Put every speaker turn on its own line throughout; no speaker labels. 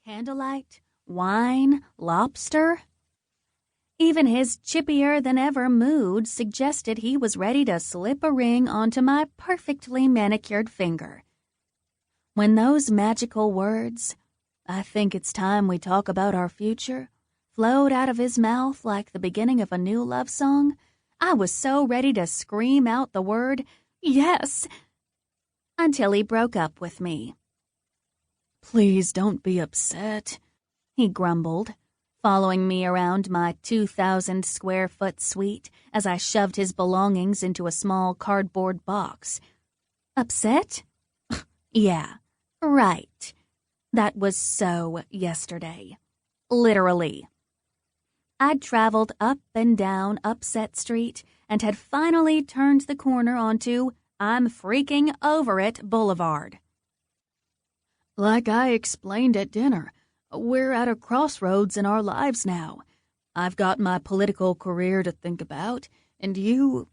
Candlelight, wine, lobster. Even his chippier-than-ever mood suggested he was ready to slip a ring onto my perfectly manicured finger. When those magical words, "I think it's time we talk about our future," flowed out of his mouth like the beginning of a new love song, I was so ready to scream out the word, "Yes," until he broke up with me. "Please don't be upset," he grumbled, following me around my 2,000-square-foot suite as I shoved his belongings into a small cardboard box. Upset? Yeah, right. That was so yesterday. Literally. I'd traveled up and down Upset Street and had finally turned the corner onto I'm freaking over it Boulevard. Like I explained at dinner, we're at a crossroads in our lives now. I've got my political career to think about, and you...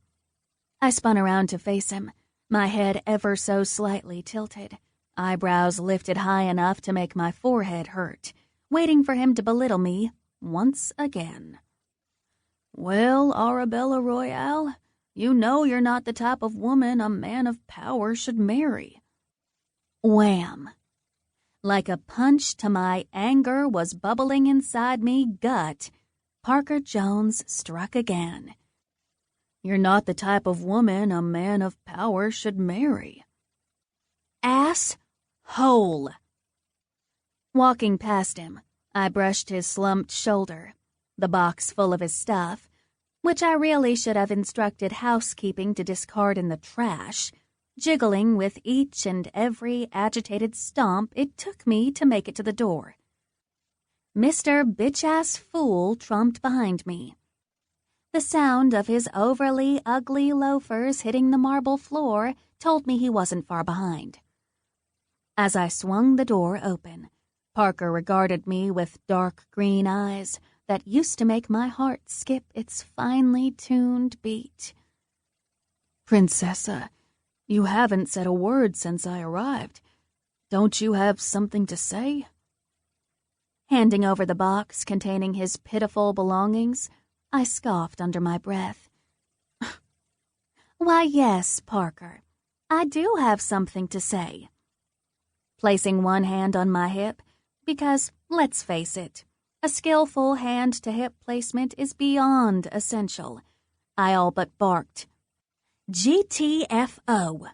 I spun around to face him, my head ever so slightly tilted, eyebrows lifted high enough to make my forehead hurt, waiting for him to belittle me once again. "Well, Arabella Royale, you know you're not the type of woman a man of power should marry." Wham! Like a punch to my anger was bubbling inside me gut, Parker Jones struck again. "You're not the type of woman a man of power should marry." Ass-hole. Walking past him, I brushed his slumped shoulder, the box full of his stuff, which I really should have instructed housekeeping to discard in the trash, jiggling with each and every agitated stomp it took me to make it to the door. Mr. Bitch-Ass Fool trumped behind me. The sound of his overly ugly loafers hitting the marble floor told me he wasn't far behind. As I swung the door open, Parker regarded me with dark green eyes that used to make my heart skip its finely tuned beat. "Princessa, you haven't said a word since I arrived. Don't you have something to say?" Handing over the box containing his pitiful belongings, I scoffed under my breath. "Why, yes, Parker, I do have something to say." Placing one hand on my hip, because, let's face it, a skillful hand-to-hip placement is beyond essential, I all but barked, "GTFO."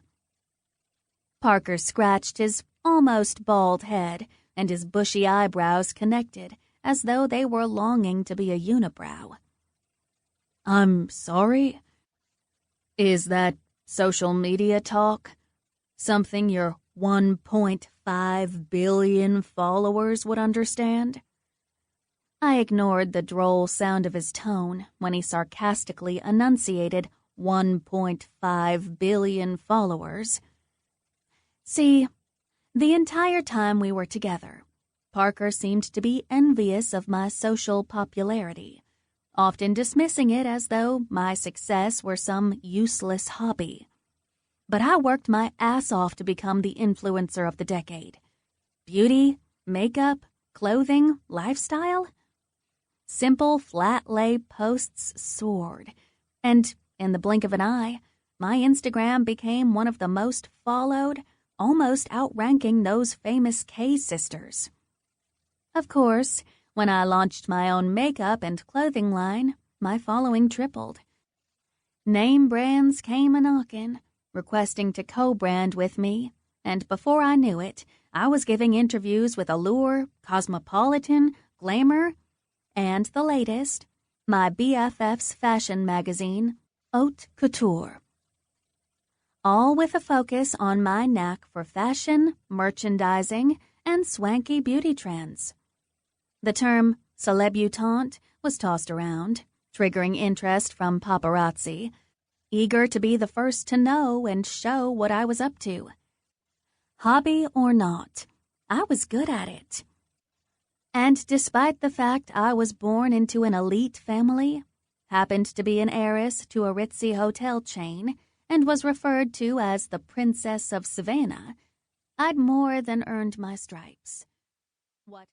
Parker scratched his almost bald head, and his bushy eyebrows connected as though they were longing to be a unibrow. "I'm sorry? Is that social media talk? Something your 1.5 billion followers would understand?" I ignored the droll sound of his tone when he sarcastically enunciated 1.5 billion followers. See, the entire time we were together, Parker seemed to be envious of my social popularity, often dismissing it as though my success were some useless hobby. But I worked my ass off to become the influencer of the decade. Beauty, makeup, clothing, lifestyle? Simple flat-lay posts soared, and in the blink of an eye, my Instagram became one of the most followed, almost outranking those famous K-sisters. Of course, when I launched my own makeup and clothing line, my following tripled. Name brands came a-knockin', requesting to co-brand with me, and before I knew it, I was giving interviews with Allure, Cosmopolitan, Glamour, and the latest, my BFF's fashion magazine, Haute Couture. All with a focus on my knack for fashion, merchandising, and swanky beauty trends. The term celebutante was tossed around, triggering interest from paparazzi, eager to be the first to know and show what I was up to. Hobby or not, I was good at it. And despite the fact I was born into an elite family, happened to be an heiress to a ritzy hotel chain, and was referred to as the Princess of Savannah, I'd more than earned my stripes. What